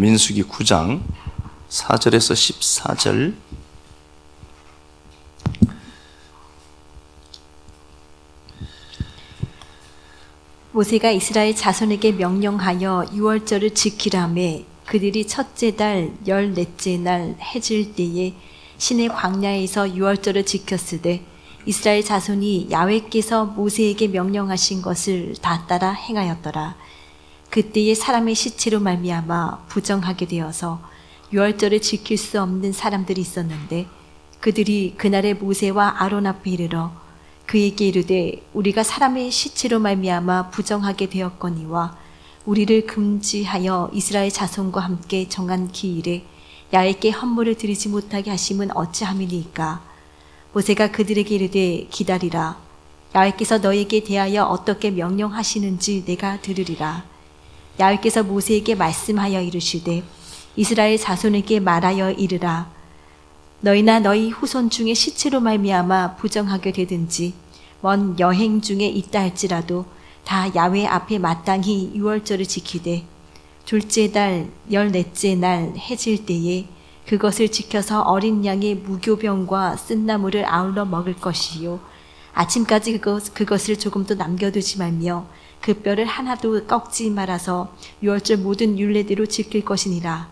민수기 9장 4절에서 14절. 모세가 이스라엘 자손에게 명령하여 유월절을 지키라매 그들이 첫째 달 14째 날 해질 때에 시내 광야에서 유월절을 지켰으되 이스라엘 자손이 야훼께서 모세에게 명령하신 것을 다 따라 행하였더라. 그때에 사람의 시체로 말미암아 부정하게 되어서 유월절을 지킬 수 없는 사람들이 있었는데 그들이 그날에 모세와 아론 앞에 이르러 그에게 이르되 우리가 사람의 시체로 말미암아 부정하게 되었거니와 우리를 금지하여 이스라엘 자손과 함께 정한 기일에 야훼께 헌물을 드리지 못하게 하심은 어찌함이니까. 모세가 그들에게 이르되 기다리라. 야훼께서 너에게 대하여 어떻게 명령하시는지 내가 들으리라. 야훼께서 모세에게 말씀하여 이르시되 이스라엘 자손에게 말하여 이르라. 너희나 너희 후손 중에 시체로 말미암아 부정하게 되든지 먼 여행 중에 있다 할지라도 다 야훼 앞에 마땅히 유월절을 지키되 둘째 달 14째 날 해질 때에 그것을 지켜서 어린 양의 무교병과 쓴나물을 아울러 먹을 것이요 아침까지 그것을 조금도 남겨두지 말며 그 뼈를 하나도 꺾지 말아서 유월절 모든 율례대로 지킬 것이니라.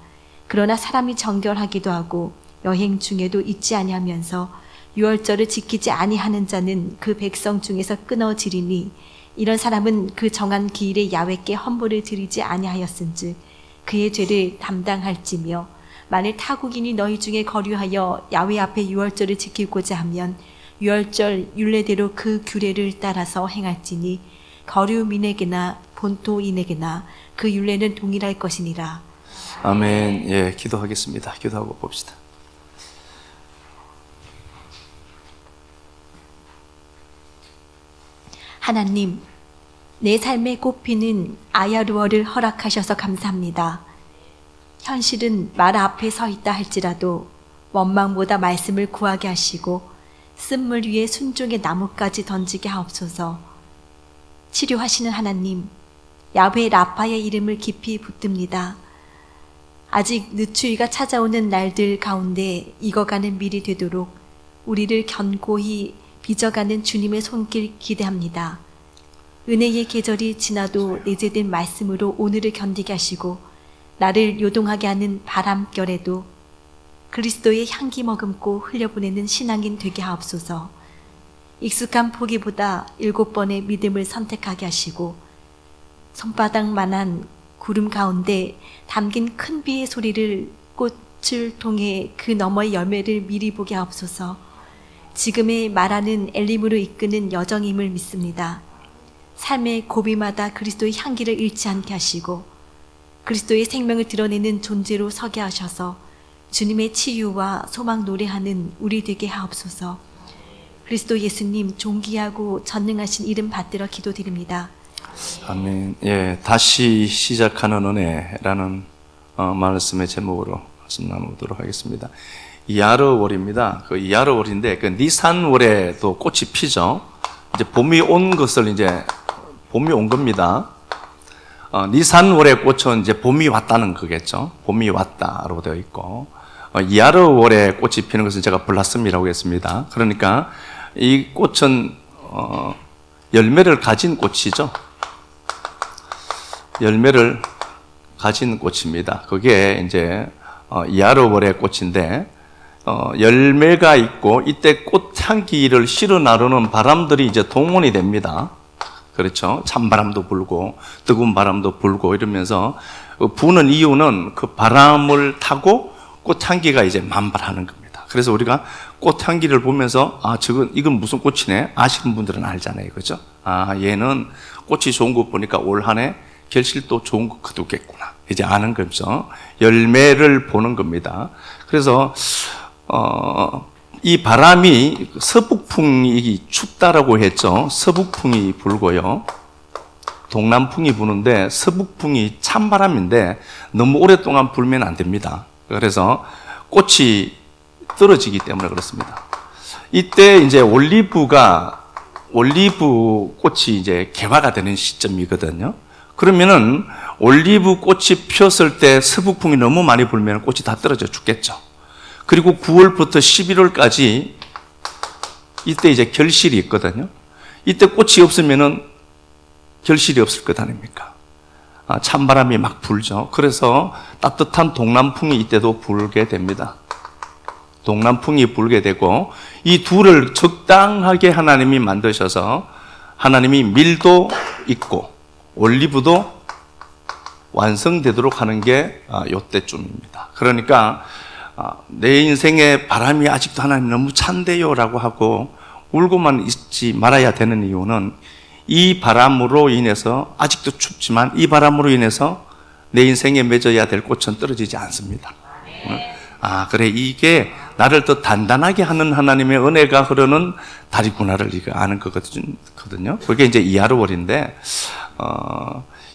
그러나 사람이 정결하기도 하고 여행 중에도 잊지 아니하면서 유월절을 지키지 아니하는 자는 그 백성 중에서 끊어지리니 이런 사람은 그 정한 기일에 야훼께 헌물을 드리지 아니하였은즉 그의 죄를 담당할지며 만일 타국인이 너희 중에 거류하여 야훼 앞에 유월절을 지키고자 하면 유월절 율례대로 그 규례를 따라서 행할지니 거류민에게나 본토인에게나 그 율례는 동일할 것이니라. 아멘. 예, 기도하겠습니다. 기도하고 봅시다. 하나님, 내 삶에 꽃피는 아야루어를 허락하셔서 감사합니다. 현실은 마라 앞에 서 있다 할지라도 원망보다 말씀을 구하게 하시고 쓴물 위에 순종의 나무까지 던지게 하옵소서. 치료하시는 하나님, 야훼 라파의 이름을 깊이 붙듭니다. 아직 늦추위가 찾아오는 날들 가운데 익어가는 밀이 되도록 우리를 견고히 빚어가는 주님의 손길 기대합니다. 은혜의 계절이 지나도 내재된 말씀으로 오늘을 견디게 하시고 나를 요동하게 하는 바람결에도 그리스도의 향기 머금고 흘려보내는 신앙인 되게 하옵소서. 익숙한 포기보다 7번의 믿음을 선택하게 하시고 손바닥만한 구름 가운데 담긴 큰 비의 소리를 꽃을 통해 그 너머의 열매를 미리 보게 하옵소서. 지금의 말하는 엘림으로 이끄는 여정임을 믿습니다. 삶의 고비마다 그리스도의 향기를 잃지 않게 하시고 그리스도의 생명을 드러내는 존재로 서게 하셔서 주님의 치유와 소망 노래하는 우리 되게 하옵소서. 그리스도 예수님 존귀하고 전능하신 이름 받들어 기도드립니다. 아멘. 예, 다시 시작하는 은혜라는 말씀의 제목으로 말씀 나누도록 하겠습니다. 이하르월입니다. 그 이하르월인데 그 니산월에도 꽃이 피죠. 이제 봄이 온 것을 이제 봄이 온 겁니다. 니산월의 꽃은 이제 봄이 왔다는 거겠죠. 봄이 왔다로 되어 있고 이하르월에 꽃이 피는 것은 제가 블라썸이라고 했습니다. 그러니까 이 꽃은 열매를 가진 꽃이죠. 열매를 가진 꽃입니다. 그게 이제 이하르월의 꽃인데 열매가 있고 이때 꽃향기를 실어 나르는 바람들이 이제 동원이 됩니다. 그렇죠. 찬바람도 불고 뜨거운 바람도 불고 이러면서 부는 이유는 그 바람을 타고 꽃향기가 이제 만발하는 겁니다. 그래서 우리가 꽃향기를 보면서 이건 무슨 꽃이네 아시는 분들은 알잖아요. 그죠? 얘는 꽃이 좋은 거 보니까 올 한 해 결실도 좋은 거 거두겠구나. 이제 아는 거죠. 열매를 보는 겁니다. 그래서 이 바람이 서북풍이 춥다라고 했죠. 서북풍이 불고요. 동남풍이 부는데 서북풍이 찬바람인데 너무 오랫동안 불면 안 됩니다. 그래서 꽃이 떨어지기 때문에 그렇습니다. 이때 이제 올리브 꽃이 이제 개화가 되는 시점이거든요. 그러면은 올리브 꽃이 피었을 때 서북풍이 너무 많이 불면 꽃이 다 떨어져 죽겠죠. 그리고 9월부터 11월까지 이때 이제 결실이 있거든요. 이때 꽃이 없으면은 결실이 없을 것 아닙니까? 찬바람이 막 불죠. 그래서 따뜻한 동남풍이 이때도 불게 됩니다. 동남풍이 불게 되고 이 둘을 적당하게 하나님이 만드셔서 하나님이 밀도 있고 올리브도 완성되도록 하는 게 요때쯤입니다. 그러니까 내 인생에 바람이 아직도 하나님 너무 찬데요 라고 하고 울고만 있지 말아야 되는 이유는 이 바람으로 인해서 아직도 춥지만 이 바람으로 인해서 내 인생에 맺어야 될 꽃은 떨어지지 않습니다. 그래 이게 나를 더 단단하게 하는 하나님의 은혜가 흐르는 달이구나를 아는 거거든요. 그게 이제 이하르월인데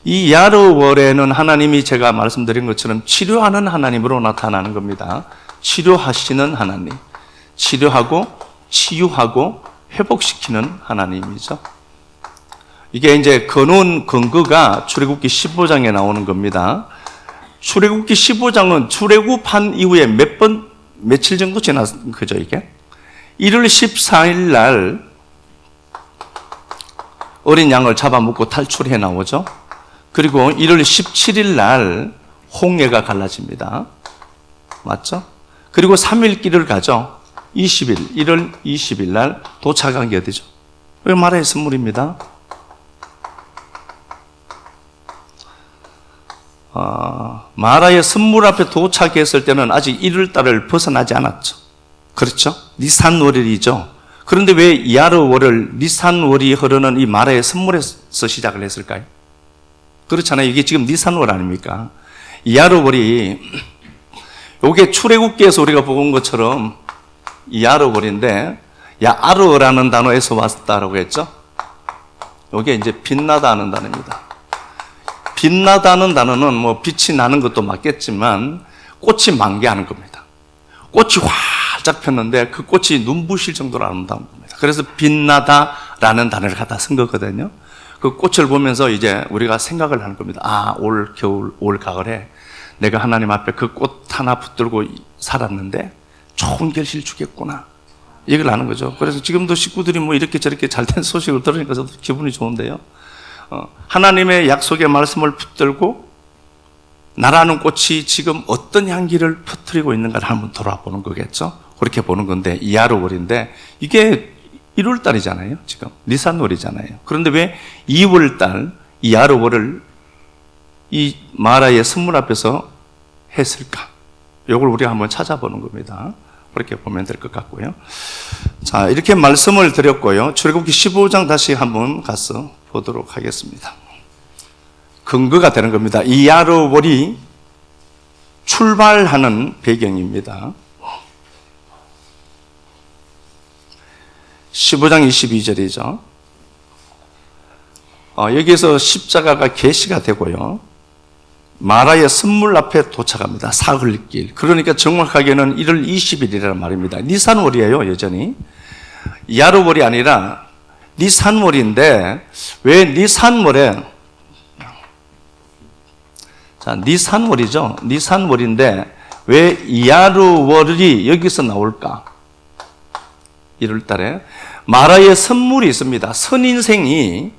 이 이하르월에는 하나님이 제가 말씀드린 것처럼 치료하는 하나님으로 나타나는 겁니다. 치료하시는 하나님, 치료하고 치유하고 회복시키는 하나님이죠. 이게 이제 근원 근거가 출애굽기 15장에 나오는 겁니다. 출애굽기 15장은 출애굽한 이후에 며칠 정도 지난 거죠, 이게? 1월 14일 날 어린 양을 잡아먹고 탈출해 나오죠. 그리고 1월 17일 날 홍해가 갈라집니다. 맞죠? 그리고 3일 길을 가죠. 1월 20일 날 도착한 게 어디죠? 왜 마라의 선물입니다. 마라의 선물 앞에 도착했을 때는 아직 1월달을 벗어나지 않았죠. 그렇죠? 니산월이죠. 그런데 왜 이하르월을 니산월이 흐르는 이 마라의 선물에서 시작을 했을까요? 그렇잖아요. 이게 지금 니산월 아닙니까? 이하르월이 이게 출애굽기에서 우리가 본 것처럼 이하르월인데 야아르라는 단어에서 왔다라고 했죠. 이게 이제 빛나다는 단어입니다. 빛나다는 단어는 뭐 빛이 나는 것도 맞겠지만 꽃이 만개하는 겁니다. 꽃이 활짝 폈는데 그 꽃이 눈부실 정도로 아름다운 겁니다. 그래서 빛나다라는 단어를 갖다 쓴 거거든요. 그 꽃을 보면서 이제 우리가 생각을 하는 겁니다. 올 겨울, 올 가을에 내가 하나님 앞에 그 꽃 하나 붙들고 살았는데 좋은 결실 주겠구나. 이걸 아는 거죠. 그래서 지금도 식구들이 뭐 이렇게 저렇게 잘된 소식을 들으니까 저도 기분이 좋은데요. 하나님의 약속의 말씀을 붙들고 나라는 꽃이 지금 어떤 향기를 퍼뜨리고 있는가를 한번 돌아보는 거겠죠. 그렇게 보는 건데 이하르월인데 이게 1월달이잖아요. 지금 니산월이잖아요. 그런데 왜 2월달 이하르월을 이 마라의 선물 앞에서 했을까? 이걸 우리가 한번 찾아보는 겁니다. 그렇게 보면 될 것 같고요. 자, 이렇게 말씀을 드렸고요. 출애굽기 15장 다시 한번 가서 보도록 하겠습니다. 근거가 되는 겁니다. 이하르월이 출발하는 배경입니다. 15장 22절이죠. 여기에서 십자가가 계시가 되고요. 마라의 선물 앞에 도착합니다. 사흘길. 그러니까 정확하게는 1월 20일이라는 말입니다. 니산월이에요, 여전히. 이하르월이 아니라 니산월인데 왜 니산월에 니산월이죠. 니산월인데 왜 이하르월이 여기서 나올까? 1월 달에 마라의 선물이 있습니다. 선인생이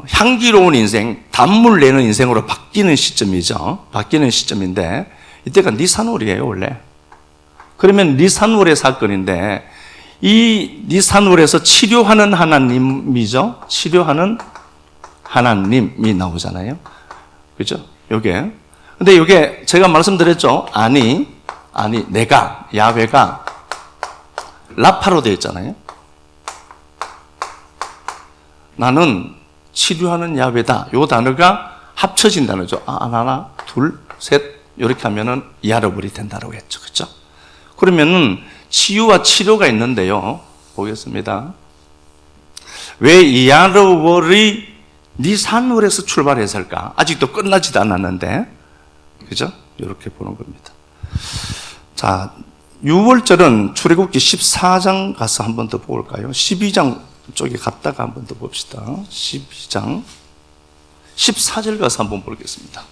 향기로운 인생, 단물 내는 인생으로 바뀌는 시점이죠. 바뀌는 시점인데 이때가 니산월이에요, 원래. 그러면 니산월의 사건인데 이 니산월에서 치료하는 하나님이죠. 치료하는 하나님이 나오잖아요. 그죠? 요게. 근데 요게 제가 말씀드렸죠. 내가, 야훼가 라파로 되어 있잖아요. 나는 치료하는 야훼다. 요 단어가 합쳐진 단어죠. 하나, 둘, 셋. 이렇게 하면은 이하르월이 된다고 했죠. 그죠? 그러면은 치유와 치료가 있는데요. 보겠습니다. 왜 이하르월이 니산월에서 출발했을까? 아직도 끝나지도 않았는데. 그죠? 이렇게 보는 겁니다. 자, 6월절은 출애굽기 14장 가서 한 번 더 볼까요? 12장 쪽에 갔다가 한 번 더 봅시다. 12장. 14절 가서 한번 보겠습니다.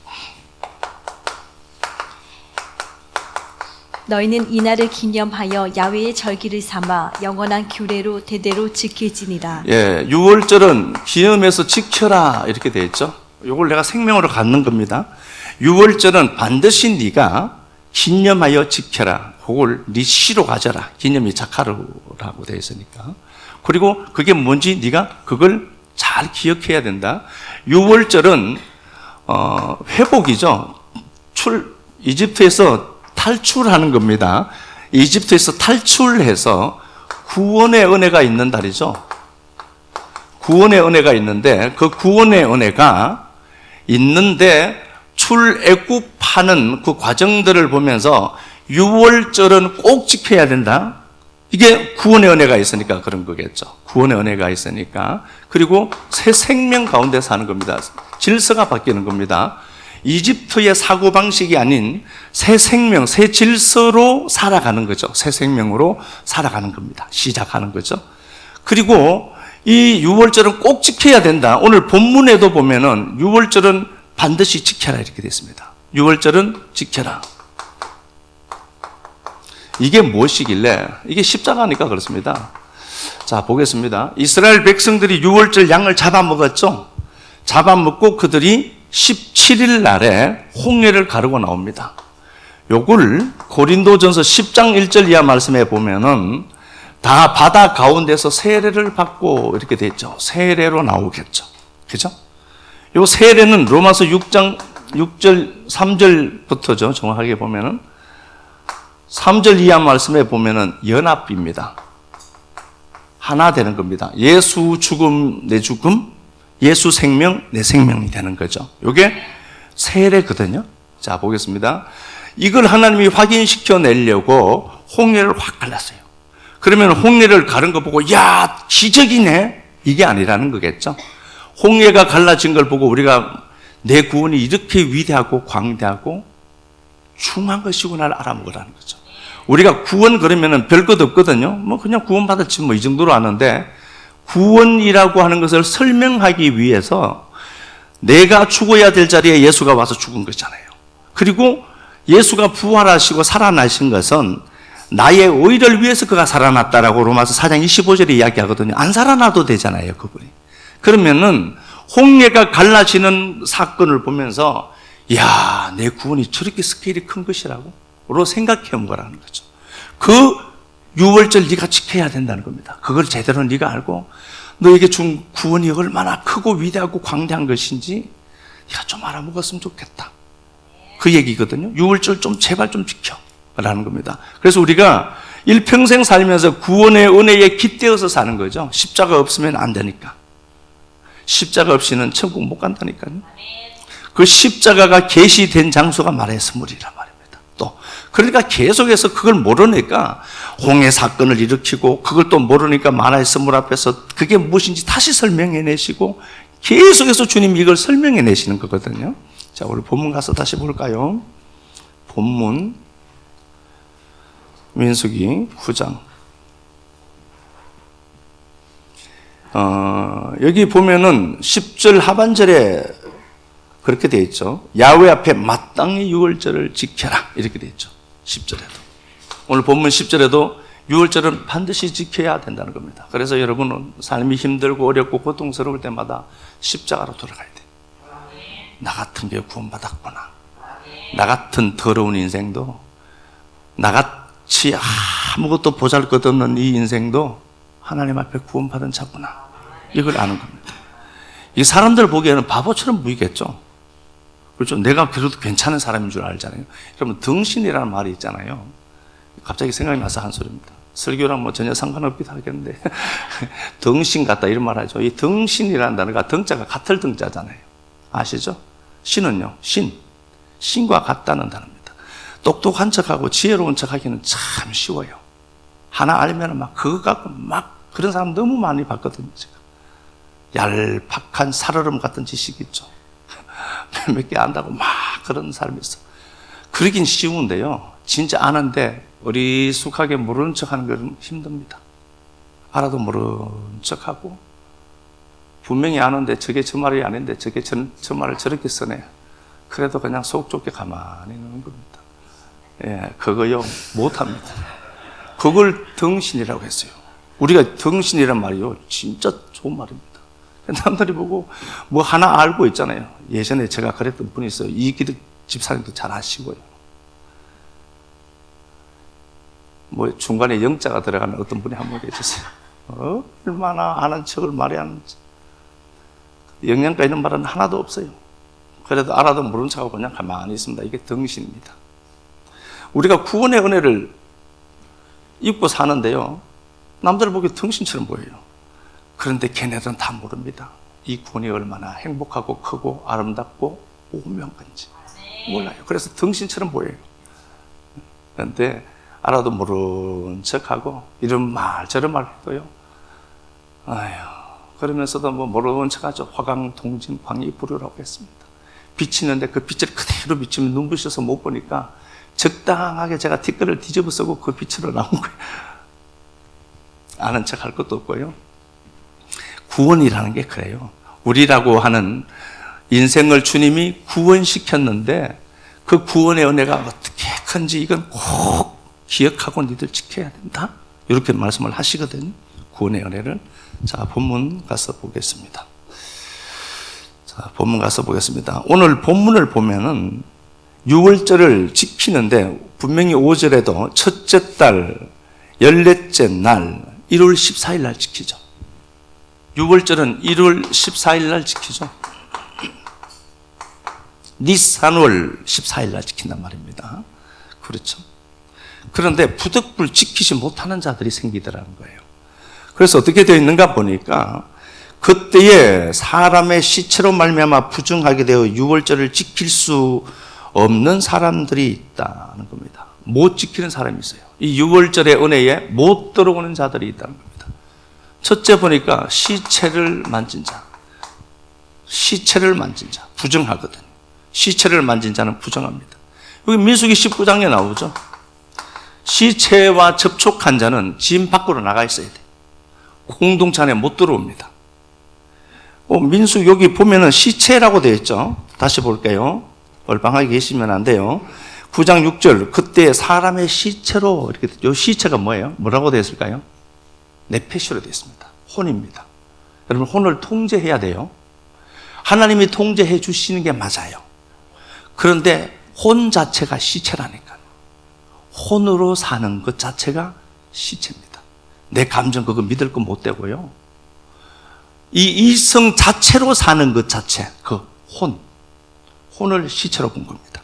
너희는 이날을 기념하여 야훼의 절기를 삼아 영원한 규례로 대대로 지킬지니라. 예, 유월절은 기념해서 지켜라 이렇게 되어 있죠. 이걸 내가 생명으로 갖는 겁니다. 유월절은 반드시 네가 기념하여 지켜라. 그걸 네 시로 가져라. 기념이 자카르라고 되어 있으니까. 그리고 그게 뭔지 네가 그걸 잘 기억해야 된다. 유월절은 회복이죠. 이집트에서 탈출하는 겁니다. 이집트에서 탈출해서 구원의 은혜가 있는 달이죠. 구원의 은혜가 있는데 그 구원의 은혜가 있는데 출애굽하는 그 과정들을 보면서 유월절은 꼭 지켜야 된다. 이게 구원의 은혜가 있으니까 그런 거겠죠. 구원의 은혜가 있으니까. 그리고 새 생명 가운데 사는 겁니다. 질서가 바뀌는 겁니다. 이집트의 사고방식이 아닌 새 생명, 새 질서로 살아가는 거죠. 새 생명으로 살아가는 겁니다. 시작하는 거죠. 그리고 이 유월절은 꼭 지켜야 된다. 오늘 본문에도 보면은 유월절은 반드시 지켜라 이렇게 되어 있습니다. 유월절은 지켜라. 이게 무엇이길래? 이게 십자가니까 그렇습니다. 자, 보겠습니다. 이스라엘 백성들이 유월절 양을 잡아먹었죠. 잡아먹고 그들이 17일 날에 홍해를 가르고 나옵니다. 요걸 고린도전서 10장 1절 이하 말씀에 보면은 다 바다 가운데서 세례를 받고 이렇게 돼 있죠. 세례로 나오겠죠. 그죠? 요 세례는 로마서 6장 6절 3절부터죠. 정확하게 보면은 3절 이하 말씀에 보면은 연합입니다. 하나 되는 겁니다. 예수 죽음 내 죽음, 예수 생명 내 생명이 되는 거죠. 이게 세례거든요. 자, 보겠습니다. 이걸 하나님이 확인시켜 내려고 홍해를 확 갈랐어요. 그러면 홍해를 가른 거 보고 야, 기적이네. 이게 아니라는 거겠죠. 홍해가 갈라진 걸 보고 우리가 내 구원이 이렇게 위대하고 광대하고 중요한 것이구나를 알아먹으라는 거죠. 우리가 구원 그러면은 별것 없거든요. 뭐 그냥 구원 받았지 뭐 이 정도로 아는데 구원이라고 하는 것을 설명하기 위해서 내가 죽어야 될 자리에 예수가 와서 죽은 거잖아요. 그리고 예수가 부활하시고 살아나신 것은 나의 의를 위해서 그가 살아났다라고 로마서 4장 25절에 이야기하거든요. 안 살아나도 되잖아요, 그분이. 그러면은 홍해가 갈라지는 사건을 보면서 야, 내 구원이 저렇게 스케일이 큰 것이라고 로 생각해 온 거라는 거죠. 그 유월절 네가 지켜야 된다는 겁니다. 그걸 제대로 네가 알고 너에게 준 구원이 얼마나 크고 위대하고 광대한 것인지 네가 좀 알아먹었으면 좋겠다. 그 얘기거든요. 유월절 좀 제발 좀 지켜라는 겁니다. 그래서 우리가 일평생 살면서 구원의 은혜에 깃대어서 사는 거죠. 십자가 없으면 안 되니까. 십자가 없이는 천국 못 간다니까요. 그 십자가가 계시된 장소가 말의 스물이란 말입니다. 또 그러니까 계속해서 그걸 모르니까 홍해 사건을 일으키고 그걸 또 모르니까 만화의 스물 앞에서 그게 무엇인지 다시 설명해 내시고 계속해서 주님이 이걸 설명해 내시는 거거든요. 자, 우리 본문 가서 다시 볼까요? 본문 민수기 9장 여기 보면은 10절 하반절에 그렇게 되어 있죠. 야훼 앞에 마땅히 유월절을 지켜라 이렇게 되어 있죠. 10절에도. 오늘 본문 10절에도 유월절은 반드시 지켜야 된다는 겁니다. 그래서 여러분은 삶이 힘들고 어렵고 고통스러울 때마다 십자가로 돌아가야 돼. 나 같은 게 구원받았구나. 나 같은 더러운 인생도, 나같이 아무것도 보잘것없는 이 인생도 하나님 앞에 구원받은 자구나. 이걸 아는 겁니다. 이 사람들 보기에는 바보처럼 보이겠죠. 그렇죠. 내가 그래도 괜찮은 사람인 줄 알잖아요. 여러분, 등신이라는 말이 있잖아요. 갑자기 생각이 나서 한 소리입니다. 설교랑 뭐 전혀 상관없기도 하겠는데 등신 같다 이런 말 하죠. 이 등신이라는 단어가 등자가 같을 등자잖아요. 아시죠? 신은요, 신과 같다는 단어입니다. 똑똑한 척하고 지혜로운 척하기는 참 쉬워요. 하나 알면 막 그거 갖고 막 그런 사람 너무 많이 봤거든요. 제가 얄팍한 살얼음 같은 지식이 있죠. 몇 개 안다고 막 그런 사람이 있어. 그러긴 쉬운데요. 진짜 아는데 어리숙하게 모르는 척하는 건 힘듭니다. 알아도 모르는 척하고 분명히 아는데 저게 저 말이 아닌데 저게 저 말을 저렇게 쓰네. 그래도 그냥 속 좁게 가만히 있는 겁니다. 예, 그거요 못합니다. 그걸 덩신이라고 했어요. 우리가 덩신이란 말이요 진짜 좋은 말입니다. 남들이 보고 뭐 하나 알고 있잖아요. 예전에 제가 그랬던 분이 있어요. 이기득 집사님도 잘 아시고요. 뭐 중간에 영자가 들어가면 어떤 분이 한 번 해주세요. 얼마나 아는 척을 말이 하는지. 영양가 있는 말은 하나도 없어요. 그래도 알아도 모른 척하고 그냥 가만히 있습니다. 이게 덩신입니다. 우리가 구원의 은혜를 입고 사는데요. 남들 보기 덩신처럼 보여요. 그런데 걔네들은 다 모릅니다. 이 구원이 얼마나 행복하고 크고 아름답고 오묘한 건지 몰라요. 그래서 덩신처럼 보여요. 그런데 알아도 모른 척하고 이런 말 저런 말 해도요. 아휴. 그러면서도 뭐 모르는 척하죠. 화강동진 광이불유라고 했습니다. 비치는데 그 빛을 그대로 비치면 눈부셔서 못 보니까 적당하게 제가 티끌을 뒤집어 쓰고 그 빛으로 나온 거예요. 아는 척 할 것도 없고요. 구원이라는 게 그래요. 우리라고 하는 인생을 주님이 구원시켰는데 그 구원의 은혜가 어떻게 큰지 이건 꼭 기억하고 니들 지켜야 된다. 이렇게 말씀을 하시거든요. 구원의 은혜를. 자, 본문 가서 보겠습니다. 자, 본문 가서 보겠습니다. 오늘 본문을 보면은 6월절을 지키는데 분명히 5절에도 첫째 달, 14째 날, 1월 14일 날 지키죠. 6월절은 1월 14일 날 지키죠. 니산월 14일 날 지킨단 말입니다. 그렇죠. 그런데 부득불 지키지 못하는 자들이 생기더라는 거예요. 그래서 어떻게 되어 있는가 보니까 그때에 사람의 시체로 말미암아 부정하게 되어 6월절을 지킬 수 없는 사람들이 있다는 겁니다. 못 지키는 사람이 있어요. 이 6월절의 은혜에 못 들어오는 자들이 있다는 겁니다. 첫째 보니까 시체를 만진 자. 시체를 만진 자. 부정하거든요. 시체를 만진 자는 부정합니다. 여기 민수기 19장에 나오죠. 시체와 접촉한 자는 집 밖으로 나가 있어야 돼요. 공동체 안에 못 들어옵니다. 민수 여기 보면은 시체라고 되어 있죠. 다시 볼게요. 얼빵하게 계시면 안 돼요. 9장 6절 그때 사람의 시체로 이렇게 이 시체가 뭐예요? 뭐라고 되어 있을까요? 네페시로 되어 있습니다. 혼입니다. 여러분 혼을 통제해야 돼요. 하나님이 통제해 주시는 게 맞아요. 그런데 혼 자체가 시체라니까요. 혼으로 사는 것 자체가 시체입니다. 내 감정 그거 믿을 거 못 되고요. 이 이성 자체로 사는 것 자체, 그 혼을 시체로 본 겁니다.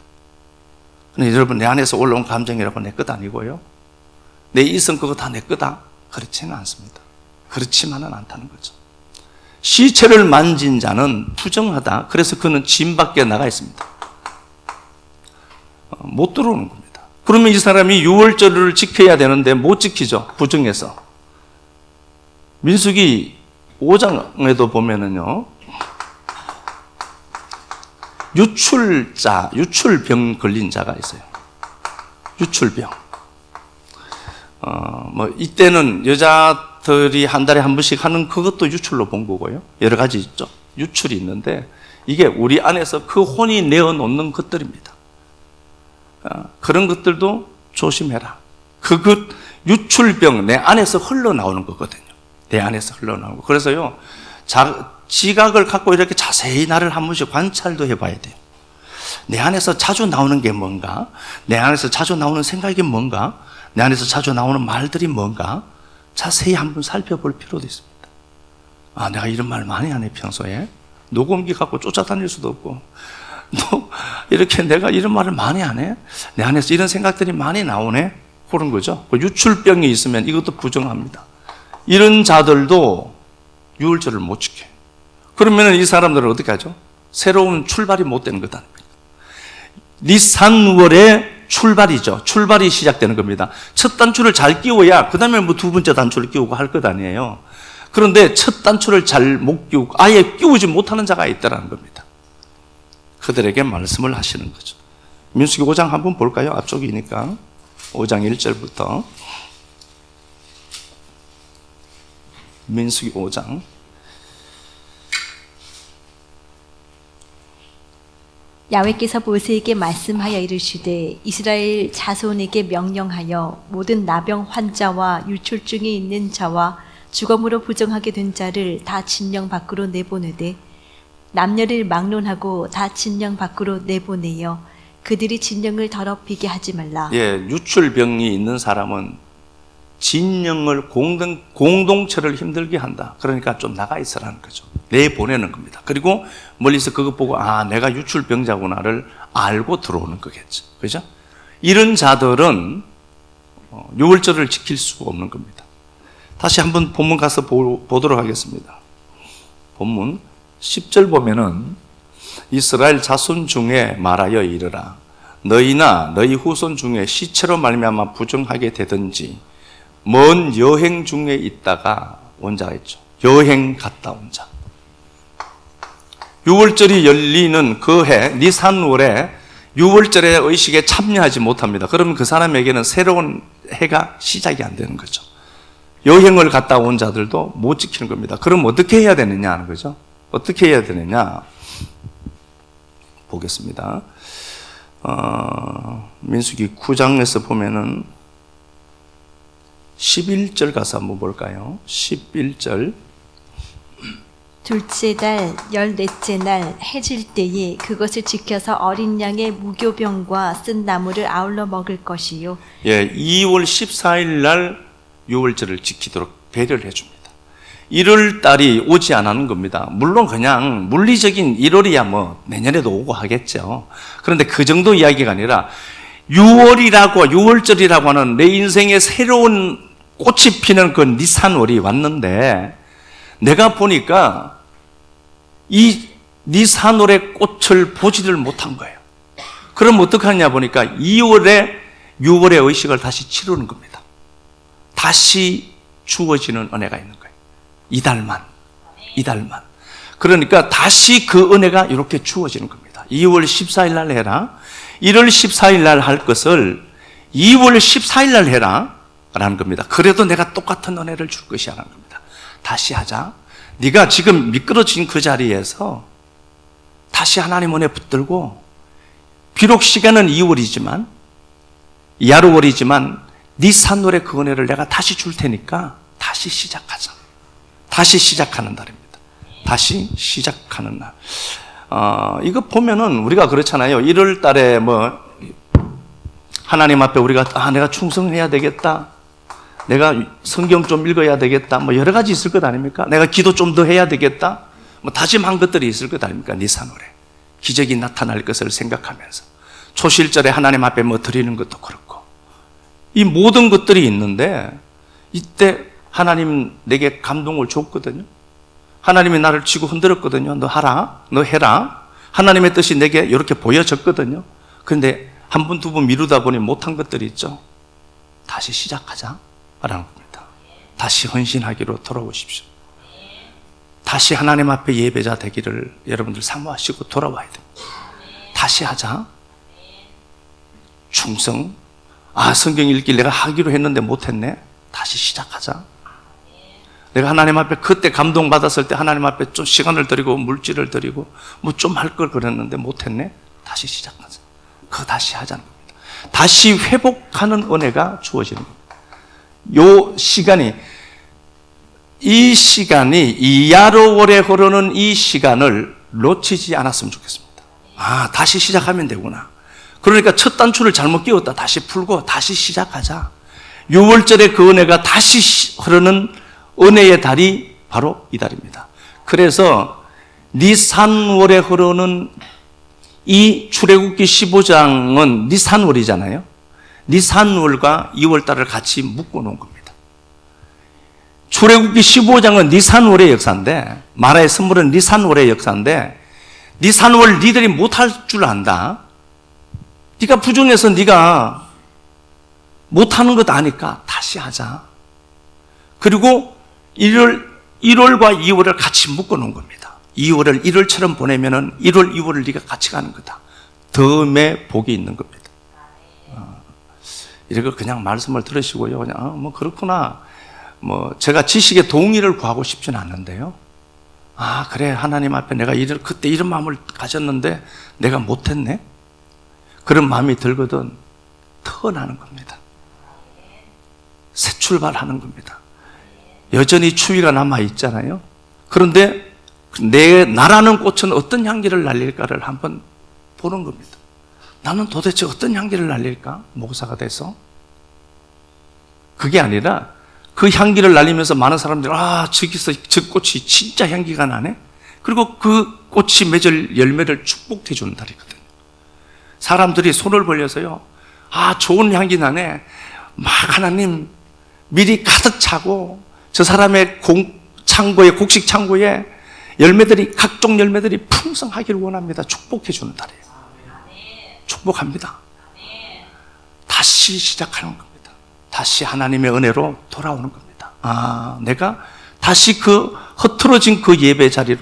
근데 여러분 내 안에서 올라온 감정이라고 내 것 아니고요. 내 이성 그거 다 내 거다? 그렇지는 않습니다. 그렇지만은 않다는 거죠. 시체를 만진 자는 부정하다. 그래서 그는 진 밖에 나가 있습니다. 못 들어오는 겁니다. 그러면 이 사람이 6월절을 지켜야 되는데 못 지키죠. 부정해서. 민수기 5장에도 보면은요, 유출병 걸린 자가 있어요. 유출병. 이때는 여자들이 한 달에 한 번씩 하는 그것도 유출로 본 거고요. 여러 가지 있죠. 유출이 있는데, 이게 우리 안에서 그 혼이 내어놓는 것들입니다. 그런 것들도 조심해라. 그것, 유출병, 내 안에서 흘러나오는 거거든요. 내 안에서 흘러나오고. 그래서요, 지각을 갖고 이렇게 자세히 나를 한 번씩 관찰도 해봐야 돼요. 내 안에서 자주 나오는 게 뭔가? 내 안에서 자주 나오는 생각이 뭔가? 내 안에서 자주 나오는 말들이 뭔가? 자세히 한번 살펴볼 필요도 있습니다. 아, 내가 이런 말 많이 하네, 평소에. 녹음기 갖고 쫓아다닐 수도 없고. 이렇게 내가 이런 말을 많이 하네? 내 안에서 이런 생각들이 많이 나오네? 그런 거죠. 유출병이 있으면 이것도 부정합니다. 이런 자들도 유월절을 못 지켜요. 그러면 이 사람들은 어떻게 하죠? 새로운 출발이 못 되는 것 아닙니까? 니산월의 출발이죠. 출발이 시작되는 겁니다. 첫 단추를 잘 끼워야 그 다음에 뭐 두 번째 단추를 끼우고 할 것 아니에요. 그런데 첫 단추를 잘 못 끼우고 아예 끼우지 못하는 자가 있다는 겁니다. 그들에게 말씀을 하시는 거죠. 민수기 5장 한번 볼까요? 앞쪽이니까 5장 1절부터 민수기 5장 야훼께서 모세에게 말씀하여 이르시되 이스라엘 자손에게 명령하여 모든 나병 환자와 유출증이 있는 자와 주검으로 부정하게 된 자를 다 진영 밖으로 내보내되 남녀를 막론하고 다 진영 밖으로 내보내어 그들이 진영을 더럽히게 하지 말라. 예, 유출병이 있는 사람은 진영을 공동체를 힘들게 한다. 그러니까 좀 나가 있으라는 거죠. 내보내는 겁니다. 그리고 멀리서 그것 보고 아, 내가 유출병자구나를 알고 들어오는 거겠죠. 그죠? 이런 자들은 유월절을 지킬 수가 없는 겁니다. 다시 한번 본문 가서 보도록 하겠습니다. 본문 10절 보면은 이스라엘 자손 중에 말하여 이르라. 너희나 너희 후손 중에 시체로 말미암아 부정하게 되든지 먼 여행 중에 있다가 온 자가 있죠. 여행 갔다 온 자. 유월절이 열리는 그 해 니산월에 유월절의 의식에 참여하지 못합니다. 그러면 그 사람에게는 새로운 해가 시작이 안 되는 거죠. 여행을 갔다 온 자들도 못 지키는 겁니다. 그럼 어떻게 해야 되느냐 하는 거죠. 어떻게 해야 되느냐 보겠습니다. 민수기 9장에서 보면은 11절 가서 한번 볼까요? 11절. 둘째 달 14째 날 해질 때에 그것을 지켜서 어린 양의 무교병과 쓴 나무를 아울러 먹을 것이요. 예, 2월 14일 날 유월절을 지키도록 배려를 해줍니다. 1월 달이 오지 않는 겁니다. 물론 그냥 물리적인 1월이야 뭐 내년에도 오고 하겠죠. 그런데 그 정도 이야기가 아니라 6월절이라고 하는 내 인생의 새로운 꽃이 피는 그 니산월이 왔는데 내가 보니까 이 니산월의 꽃을 보지를 못한 거예요. 그럼 어떡하냐 보니까 2월에 6월의 의식을 다시 치르는 겁니다. 다시 주어지는 은혜가 있는 거예요. 이달만. 그러니까 다시 그 은혜가 이렇게 주어지는 겁니다. 2월 14일 날 해라. 1월 14일 날 할 것을 2월 14일 날 해라. 라는 겁니다. 그래도 내가 똑같은 은혜를 줄 것이라는 겁니다. 다시 하자. 네가 지금 미끄러진 그 자리에서 다시 하나님 은혜 붙들고 비록 시간은 2월이지만 야루월이지만 네 산월의 그 은혜를 내가 다시 줄 테니까 다시 시작하자. 다시 시작하는 날입니다. 다시 시작하는 날. 이거 보면은 우리가 그렇잖아요. 1월 달에 뭐 하나님 앞에 우리가 내가 충성해야 되겠다. 내가 성경 좀 읽어야 되겠다. 뭐 여러 가지 있을 것 아닙니까? 내가 기도 좀 더 해야 되겠다. 뭐 다짐한 것들이 있을 것 아닙니까? 니산월에 기적이 나타날 것을 생각하면서 초실절에 하나님 앞에 뭐 드리는 것도 그렇고 이 모든 것들이 있는데 이때 하나님 내게 감동을 줬거든요. 하나님이 나를 쥐고 흔들었거든요. 너 하라, 너 해라. 하나님의 뜻이 내게 이렇게 보여졌거든요. 그런데 한 번, 두 번 미루다 보니 못한 것들이 있죠. 다시 시작하자 라는 겁니다. 다시 헌신하기로 돌아오십시오. 다시 하나님 앞에 예배자 되기를 여러분들 사모하시고 돌아와야 됩니다. 다시 하자. 충성. 성경 읽기 내가 하기로 했는데 못했네. 다시 시작하자. 내가 하나님 앞에 그때 감동받았을 때 하나님 앞에 좀 시간을 드리고 물질을 드리고 뭐 좀 할 걸 그랬는데 못했네. 다시 시작하자. 그거 다시 하자는 겁니다. 다시 회복하는 은혜가 주어지는 겁니다. 이 시간이 이야로월에 흐르는 이 시간을 놓치지 않았으면 좋겠습니다. 다시 시작하면 되구나. 그러니까 첫 단추를 잘못 끼웠다. 다시 풀고 다시 시작하자. 6월절에 그 은혜가 다시 흐르는 은혜의 달이 바로 이 달입니다. 그래서 니산월에 흐르는 이 출애굽기 15장은 니산월이잖아요. 니산월과 2월달을 같이 묶어 놓은 겁니다. 출애굽기 15장은 니산월의 역사인데 마라의 선물은 니산월의 역사인데 니산월 니들이 못할 줄 안다. 네가 부정해서 네가 못하는 것 아니까 다시 하자. 그리고 1월과 2월을 같이 묶어 놓은 겁니다. 2월을 1월처럼 보내면은 1월, 2월을 네가 같이 가는 거다. 덤의 복이 있는 겁니다. 이렇게 그냥 말씀을 들으시고요. 그냥 뭐 그렇구나. 뭐 제가 지식의 동의를 구하고 싶지는 않는데요. 아, 그래. 하나님 앞에 내가 그때 이런 마음을 가졌는데 내가 못했네? 그런 마음이 들거든. 터나는 겁니다. 새 출발하는 겁니다. 여전히 추위가 남아있잖아요. 그런데 나라는 꽃은 어떤 향기를 날릴까를 한번 보는 겁니다. 나는 도대체 어떤 향기를 날릴까? 목사가 돼서. 그게 아니라 그 향기를 날리면서 많은 사람들이 저기서 저 꽃이 진짜 향기가 나네? 그리고 그 꽃이 맺을 열매를 축복해 주는 달이거든요. 사람들이 손을 벌려서요. 좋은 향기 나네. 막 하나님 미리 가득 차고 저 사람의 창고에, 곡식 창고에 열매들이, 각종 열매들이 풍성하기를 원합니다. 축복해 주는 달이에요. 축복합니다. 다시 시작하는 겁니다. 다시 하나님의 은혜로 돌아오는 겁니다. 내가 다시 그 흐트러진 그 예배 자리로,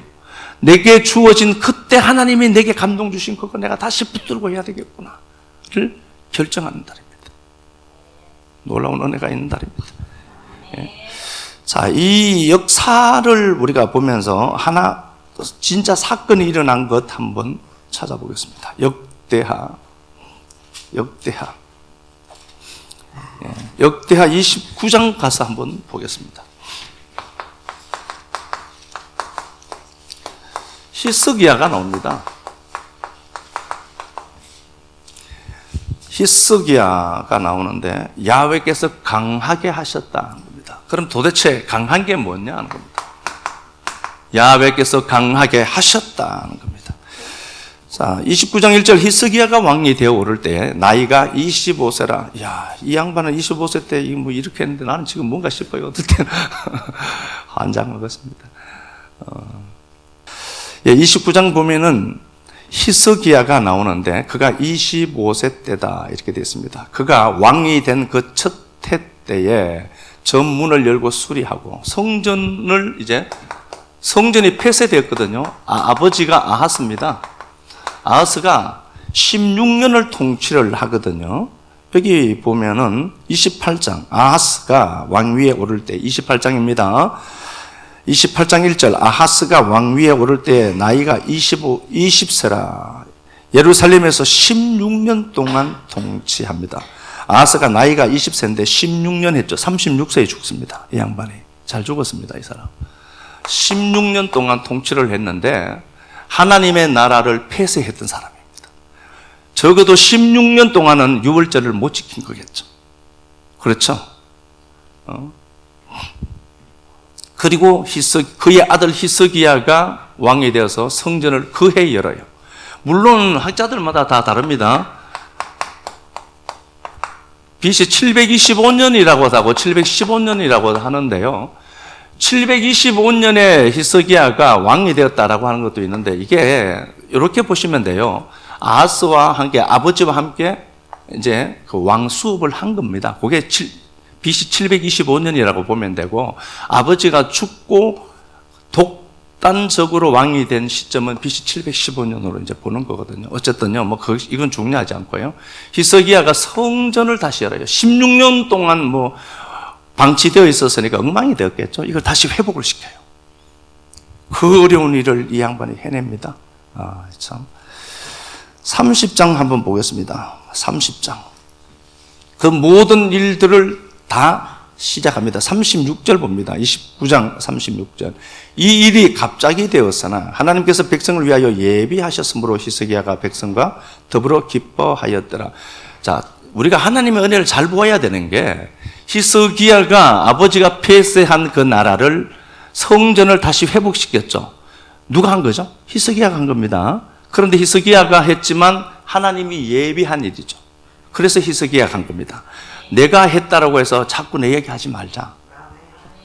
내게 주어진 그때 하나님이 내게 감동 주신 그거 내가 다시 붙들고 해야 되겠구나를 결정하는 달입니다. 놀라운 은혜가 있는 달입니다. 자, 이 역사를 우리가 보면서 하나 진짜 사건이 일어난 것 한번 찾아보겠습니다. 역대하 29장 가서 한번 보겠습니다. 히스기야가 나옵니다. 히스기야가 나오는데 야훼께서 강하게 하셨다는 겁니다. 그럼 도대체 강한 게 뭐냐는 겁니다. 야훼께서 강하게 하셨다는 겁니다. 자, 29장 1절 히스기야가 왕이 되어 오를 때 나이가 25세라. 야, 이 양반은 25세 때 뭐 이렇게 했는데 나는 지금 뭔가 싶어요. 어떨 때는 환장을 했습니다. 29장 보면은 히스기야가 나오는데 그가 25세 때다 이렇게 되어 있습니다. 그가 왕이 된 그 첫 해 때에 전문을 열고 수리하고 성전이 폐쇄되었거든요. 아버지가 아하스입니다. 아하스가 16년을 통치를 하거든요. 여기 보면은 28장, 아하스가 왕위에 오를 때 28장입니다. 28장 1절, 아하스가 왕위에 오를 때 나이가 20세라. 예루살렘에서 16년 동안 통치합니다. 아하스가 나이가 20세인데 16년 했죠. 36세에 죽습니다. 이 양반이. 잘 죽었습니다, 이 사람. 16년 동안 통치를 했는데 하나님의 나라를 폐쇄했던 사람입니다. 적어도 16년 동안은 유월절을 못 지킨 거겠죠. 그렇죠? 그리고 그의 아들 히스기야가 왕이 되어서 성전을 그 해에 열어요. 물론 학자들마다 다 다릅니다. BC 725년이라고 하고 715년이라고 하는데요. 725년에 히스기야가 왕이 되었다라고 하는 것도 있는데 이게 이렇게 보시면 돼요. 아하스와 함께 아버지와 함께 이제 그 왕 수업을 한 겁니다. 그게 BC 725년이라고 보면 되고 아버지가 죽고 독단적으로 왕이 된 시점은 BC 715년으로 이제 보는 거거든요. 어쨌든요, 이건 중요하지 않고요. 히스기야가 성전을 다시 열어요. 16년 동안 방치되어 있었으니까 엉망이 되었겠죠. 이걸 다시 회복을 시켜요. 그 어려운 일을 이 양반이 해냅니다. 참. 30장 한번 보겠습니다. 30장. 그 모든 일들을 다 시작합니다. 36절 봅니다. 29장 36절. 이 일이 갑자기 되었으나 하나님께서 백성을 위하여 예비하셨으므로 히스기야가 백성과 더불어 기뻐하였더라. 자, 우리가 하나님의 은혜를 잘 보아야 되는 게 히스기야가 아버지가 폐쇄한 그 나라를 성전을 다시 회복시켰죠. 누가 한 거죠? 히스기야가 한 겁니다. 그런데 히스기야가 했지만 하나님이 예비한 일이죠. 그래서 히스기야가 한 겁니다. 내가 했다라고 해서 자꾸 내 얘기하지 말자.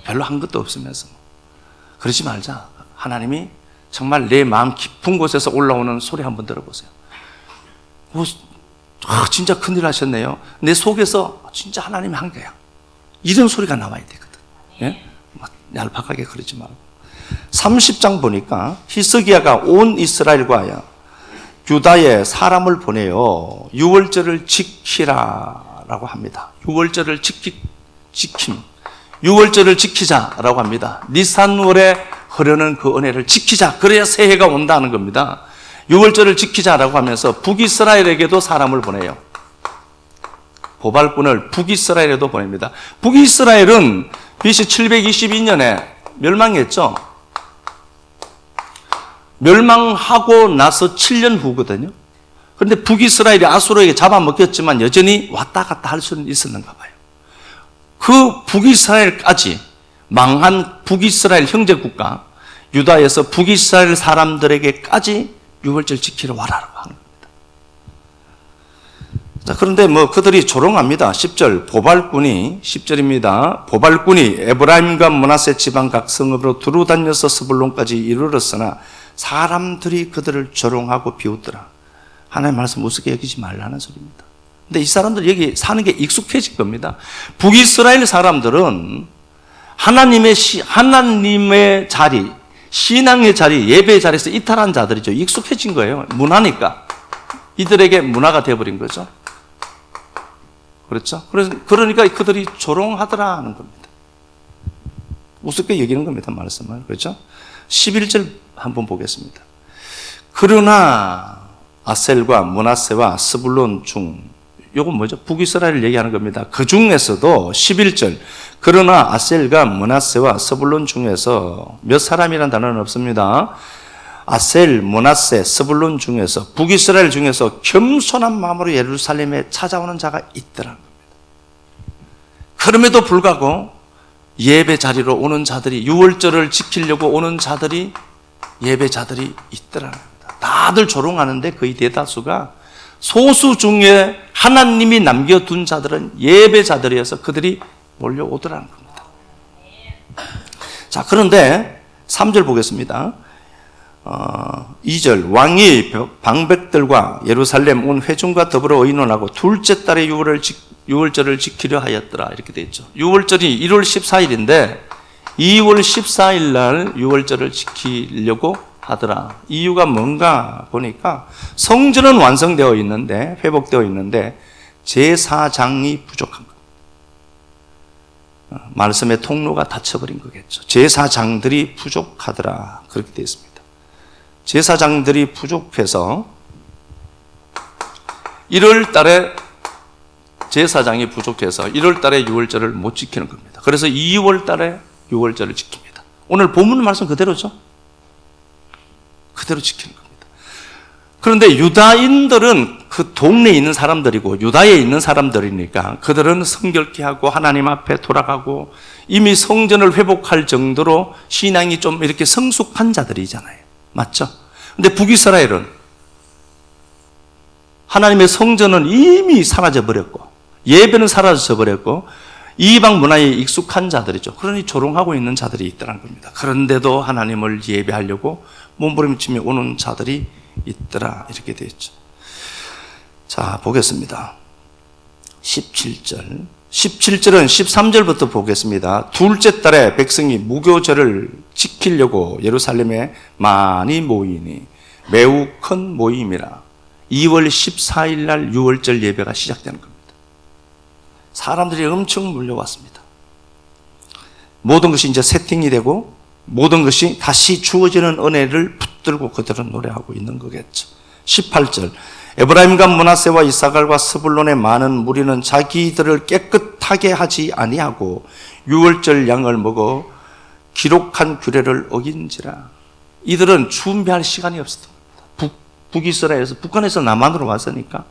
별로 한 것도 없으면서 그러지 말자. 하나님이 정말 내 마음 깊은 곳에서 올라오는 소리 한번 들어보세요. 진짜 큰일 하셨네요. 내 속에서 진짜 하나님이 한 거야. 이런 소리가 나와야 되거든. 예? 얄팍하게 그러지 말고. 30장 보니까 히스기야가 온 이스라엘과 유다에 사람을 보내요. 유월절을 지키라라고 합니다. 유월절을 유월절을 지키자라고 합니다. 니산월에 흐르는 그 은혜를 지키자. 그래야 새해가 온다는 겁니다. 유월절을 지키자라고 하면서 북이스라엘에게도 사람을 보내요. 보발꾼을 북이스라엘에도 보냅니다. 북이스라엘은 BC 722년에 멸망했죠. 멸망하고 나서 7년 후거든요. 그런데 북이스라엘이 아수르에게 잡아먹혔지만 여전히 왔다 갔다 할 수는 있었는가 봐요. 그 북이스라엘까지 망한 북이스라엘 형제국가 유다에서 북이스라엘 사람들에게까지 유월절 지키러 와라라고 하는 겁니다. 자, 그런데 그들이 조롱합니다. 10절 보발꾼이 10절입니다. 보발꾼이 에브라임과 므낫세 지방 각 성읍으로 두루 다녀서 스불론까지 이르렀으나 사람들이 그들을 조롱하고 비웃더라. 하나님의 말씀 우습게 여기지 말라는 소리입니다. 근데 이 사람들 여기 사는 게 익숙해진 겁니다. 북이스라엘 사람들은 하나님의 자리, 신앙의 자리, 예배의 자리에서 이탈한 자들이죠. 익숙해진 거예요. 문화니까. 이들에게 문화가 되어버린 거죠. 그렇죠? 그러니까 그들이 조롱하더라 하는 겁니다. 우습게 여기는 겁니다. 말씀을. 그렇죠? 11절 한번 보겠습니다. 그러나 아셀과 므낫세와 스불론 중, 요건 뭐죠? 북이스라엘을 얘기하는 겁니다. 그 중에서도 11절, 그러나 아셀과 므낫세와 스불론 중에서 몇 사람이라는 단어는 없습니다. 아셀, 므낫세, 스불론 중에서, 북이스라엘 중에서 겸손한 마음으로 예루살렘에 찾아오는 자가 있더라는 겁니다. 그럼에도 불구하고 예배 자리로 오는 자들이, 유월절을 지키려고 오는 자들이, 예배 자들이 있더라는 겁니다. 다들 조롱하는데 거의 대다수가 소수 중에 하나님이 남겨둔 자들은 예배자들이어서 그들이 몰려오더라는 겁니다. 자, 그런데 3절 보겠습니다. 2절 왕이 방백들과 예루살렘 온 회중과 더불어 의논하고 둘째 달에 유월절을 지키려 하였더라. 이렇게 되어 있죠. 유월절이 1월 14일인데 2월 14일 날 유월절을 지키려고 하더라. 이유가 뭔가 보니까 성전은 완성되어 있는데, 회복되어 있는데 제사장이 부족한 것. 말씀의 통로가 닫혀버린 거겠죠. 제사장들이 부족하더라. 그렇게 되어 있습니다. 제사장들이 부족해서 1월 달에 제사장이 부족해서 1월 달에 유월절을 못 지키는 겁니다. 그래서 2월 달에 유월절을 지킵니다. 오늘 본문 말씀 그대로죠. 그대로 지키는 겁니다. 그런데 유다인들은 그 동네에 있는 사람들이고 유다에 있는 사람들이니까 그들은 성결케 하고 하나님 앞에 돌아가고 이미 성전을 회복할 정도로 신앙이 좀 이렇게 성숙한 자들이잖아요. 맞죠? 근데 북이스라엘은 하나님의 성전은 이미 사라져 버렸고 예배는 사라져 버렸고 이방 문화에 익숙한 자들이죠. 그러니 조롱하고 있는 자들이 있다는 겁니다. 그런데도 하나님을 예배하려고 몸부림치며 오는 자들이 있더라. 이렇게 되어 있죠. 자, 보겠습니다. 17절. 17절은 13절부터 보겠습니다. 둘째 달에 백성이 무교절을 지키려고 예루살렘에 많이 모이니 매우 큰 모임이라 2월 14일 날 유월절 예배가 시작되는 겁니다. 사람들이 엄청 몰려왔습니다. 모든 것이 이제 세팅이 되고 모든 것이 다시 주어지는 은혜를 붙들고 그들은 노래하고 있는 거겠죠. 18절. 에브라임과 므낫세와 이사갈과 스불론의 많은 무리는 자기들을 깨끗하게 하지 아니하고 유월절 양을 먹어 기록한 규례를 어긴지라. 이들은 준비할 시간이 없었던 겁니다. 북이스라엘에서 북한에서 남한으로 왔으니까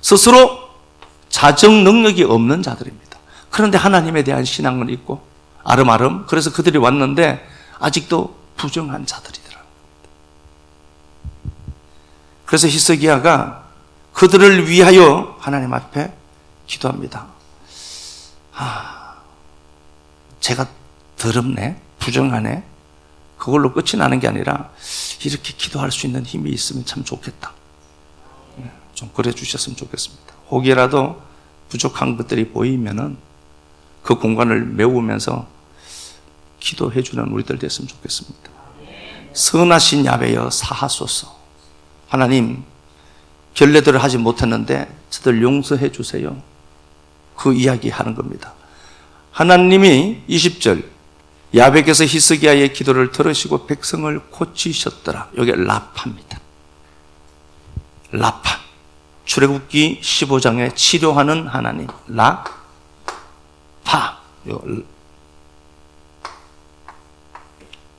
스스로 자정 능력이 없는 자들입니다. 그런데 하나님에 대한 신앙은 있고 아름아름. 그래서 그들이 왔는데 아직도 부정한 자들이더라. 그래서 히스기야가 그들을 위하여 하나님 앞에 기도합니다. 제가 더럽네, 부정하네. 그걸로 끝이 나는 게 아니라 이렇게 기도할 수 있는 힘이 있으면 참 좋겠다. 좀 그래 주셨으면 좋겠습니다. 혹이라도 부족한 것들이 보이면은 그 공간을 메우면서 기도해 주는 우리들 됐으면 좋겠습니다. 선하신 야훼여 사하소서. 하나님, 결례들을 하지 못했는데 저들 용서해 주세요. 그 이야기 하는 겁니다. 하나님이 20절 야훼께서 히스기야의 기도를 들으시고 백성을 고치셨더라. 여기 라파입니다. 라파. 출애굽기 15장에 치료하는 하나님. 라파.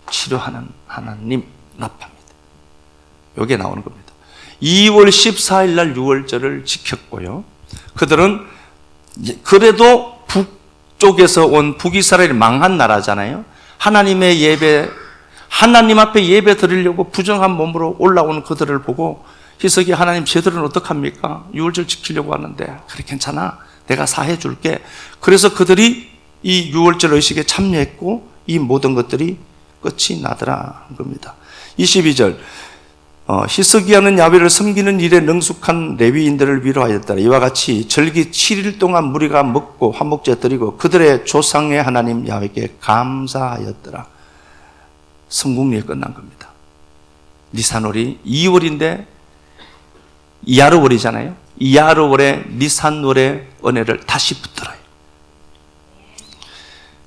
치료하는 하나님. 라파입니다. 여기에 나오는 겁니다. 2월 14일 날 유월절을 지켰고요. 그들은 그래도 북쪽에서 온 북이스라엘이 망한 나라잖아요. 하나님의 예배, 하나님 앞에 예배 드리려고 부정한 몸으로 올라오는 그들을 보고 히스기야 하나님 쟤들은 어떡합니까? 유월절 지키려고 하는데 그래 괜찮아 내가 사해 줄게. 그래서 그들이 이 유월절 의식에 참여했고 이 모든 것들이 끝이 나더라 한 겁니다. 22절 히스기야는 야훼를 섬기는 일에 능숙한 레위인들을 위로하였더라. 이와 같이 절기 7일 동안 무리가 먹고 화목제 드리고 그들의 조상의 하나님 야훼께 감사하였더라. 성국리에 끝난 겁니다. 니산월이 2월인데 이하르월이잖아요. 이하르월에 니산월의 은혜를 다시 붙들어요.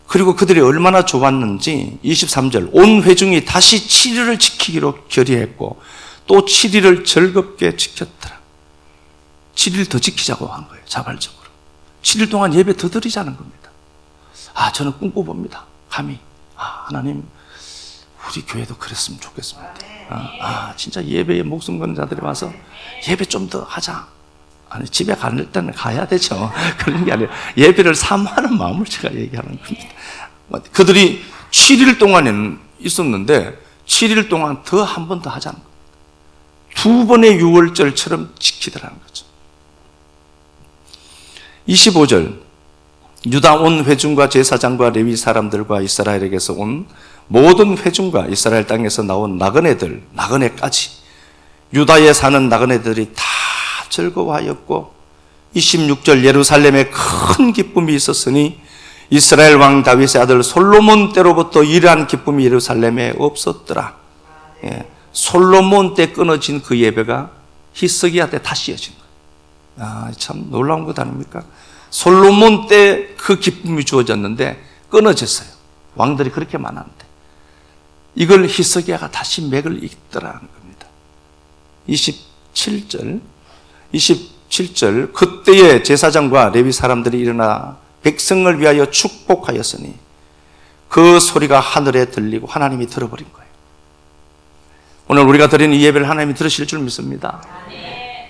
그리고 그들이 얼마나 좋았는지 23절 온 회중이 다시 7일을 지키기로 결의했고 또 7일을 즐겁게 지켰더라. 7일 더 지키자고 한 거예요. 자발적으로 7일 동안 예배 더 드리자는 겁니다. 저는 꿈꿔봅니다. 감히 하나님 우리 교회도 그랬으면 좋겠습니다. 진짜 예배에 목숨 거는 자들이 와서 예배 좀 더 하자. 아니 집에 갈 때는 가야 되죠. 그런 게 아니라 예배를 사모하는 마음을 제가 얘기하는 겁니다. 그들이 7일 동안에는 있었는데 7일 동안 더 한 번 더 하자는 겁니다. 두 번의 유월절처럼 지키더라는 거죠. 25절 유다 온 회중과 제사장과 레위 사람들과 이스라엘에게서 온 모든 회중과 이스라엘 땅에서 나온 나그네들, 나그네까지 유다에 사는 나그네들이 다 즐거워하였고 26절 예루살렘에 큰 기쁨이 있었으니 이스라엘 왕 다윗의 아들 솔로몬 때로부터 이러한 기쁨이 예루살렘에 없었더라. 솔로몬 때 끊어진 그 예배가 히스기야 때 다시 이어진 거예요. 참 놀라운 것 아닙니까? 솔로몬 때 그 기쁨이 주어졌는데 끊어졌어요. 왕들이 그렇게 많았는데 이걸 히스기야가 다시 맥을 잇더라는 겁니다. 27절 그때의 제사장과 레위 사람들이 일어나 백성을 위하여 축복하였으니 그 소리가 하늘에 들리고 하나님이 들어버린 거예요. 오늘 우리가 드리는 이 예배를 하나님이 들으실 줄 믿습니다.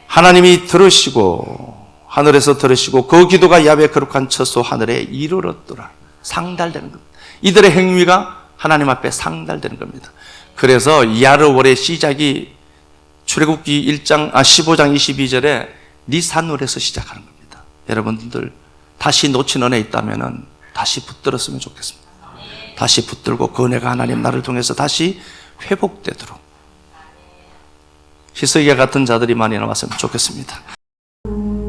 하나님이 들으시고 하늘에서 들으시고 그 기도가 야훼의 거룩한 처소 하늘에 이르렀더라. 상달되는 겁니다. 이들의 행위가 하나님 앞에 상달되는 겁니다. 그래서 이하르월의 시작이 출애굽기 15장 22절에 니산월에서 시작하는 겁니다. 여러분들 다시 놓친 은혜 있다면 다시 붙들었으면 좋겠습니다. 다시 붙들고 그 은혜가 하나님 나를 통해서 다시 회복되도록 히스기야 같은 자들이 많이 나왔으면 좋겠습니다.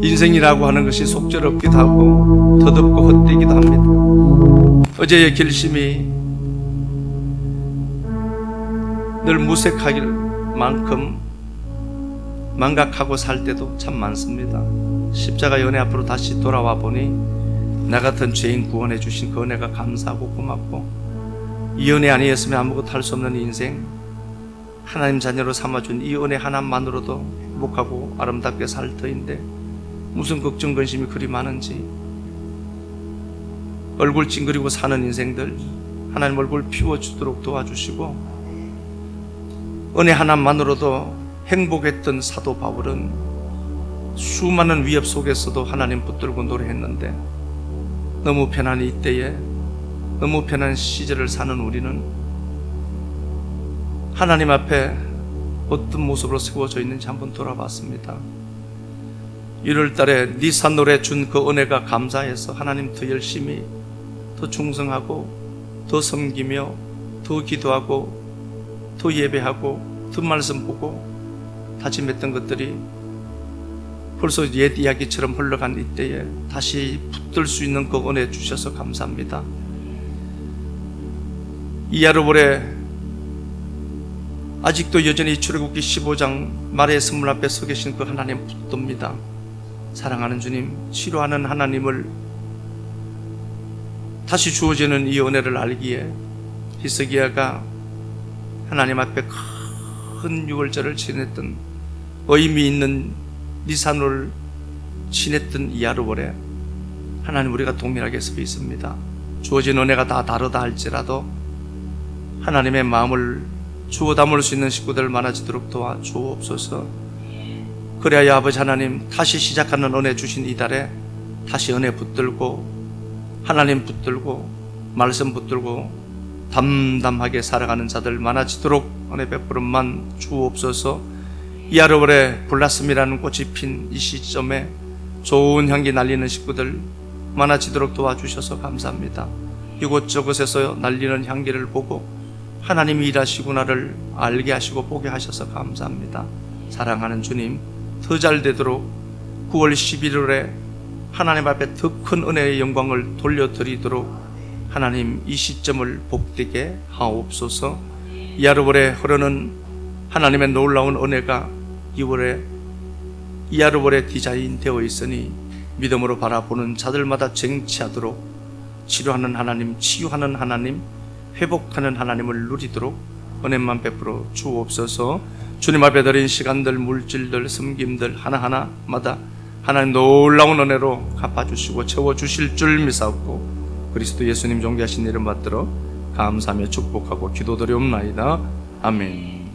인생이라고 하는 것이 속절없기도 하고 더덥고 헛되기도 합니다. 어제의 결심이 늘 무색하길 만큼 망각하고 살 때도 참 많습니다. 십자가 연애 앞으로 다시 돌아와 보니 나 같은 죄인 구원해 주신 그 은혜가 감사하고 고맙고 이 은혜 아니었으면 아무것도 할 수 없는 인생, 하나님 자녀로 삼아준 이 은혜 하나만으로도 행복하고 아름답게 살 터인데 무슨 걱정 근심이 그리 많은지 얼굴 찡그리고 사는 인생들 하나님 얼굴 피워주도록 도와주시고 은혜 하나만으로도 행복했던 사도 바울은 수많은 위협 속에서도 하나님 붙들고 노래했는데 너무 편한 이때에 너무 편한 시절을 사는 우리는 하나님 앞에 어떤 모습으로 세워져 있는지 한번 돌아봤습니다. 1월달에 니산월에 준 그 은혜가 감사해서 하나님 더 열심히 더 충성하고 더 섬기며 더 기도하고 더 예배하고 더 말씀 보고 다짐했던 것들이 벌써 옛 이야기처럼 흘러간 이때에 다시 붙들 수 있는 그 은혜 주셔서 감사합니다. 이하르월에 아직도 여전히 출애굽기 15장 말의 선물 앞에 서 계신 그 하나님 붙듭니다. 사랑하는 주님, 치료하는 하나님을 다시 주어지는 이 은혜를 알기에 히스기야가 하나님 앞에 큰 유월절을 지냈던, 의미 있는 니산을 지냈던 이 아르월에 하나님 우리가 동일하게 서 있습니다. 주어진 은혜가 다 다르다 할지라도 하나님의 마음을 주어 담을 수 있는 식구들 많아지도록 도와 주옵소서. 그래야 아버지 하나님, 다시 시작하는 은혜 주신 이 달에 다시 은혜 붙들고 하나님 붙들고 말씀 붙들고 담담하게 살아가는 자들 많아지도록 은혜 베풀음만 주옵소서. 이 아르월에 블라씀이라는 꽃이 핀 이 시점에 좋은 향기 날리는 식구들 많아지도록 도와주셔서 감사합니다. 이곳저곳에서 날리는 향기를 보고 하나님이 일하시구나를 알게 하시고 보게 하셔서 감사합니다. 사랑하는 주님, 더 잘 되도록 9월 11월에 하나님 앞에 더 큰 은혜의 영광을 돌려드리도록 하나님 이 시점을 복되게 하옵소서. 이 아르월에 흐르는 하나님의 놀라운 은혜가 이 아르월에 디자인 되어 있으니 믿음으로 바라보는 자들마다 쟁취하도록 치료하는 하나님, 치유하는 하나님, 회복하는 하나님을 누리도록 은혜만 베풀어 주옵소서. 주님 앞에 드린 시간들, 물질들, 섬김들 하나하나마다 하나님 놀라운 은혜로 갚아주시고 채워주실 줄 믿사옵고 그리스도 예수님 존귀하신 이름 받들어 감사하며 축복하고 기도드리옵나이다. 아멘.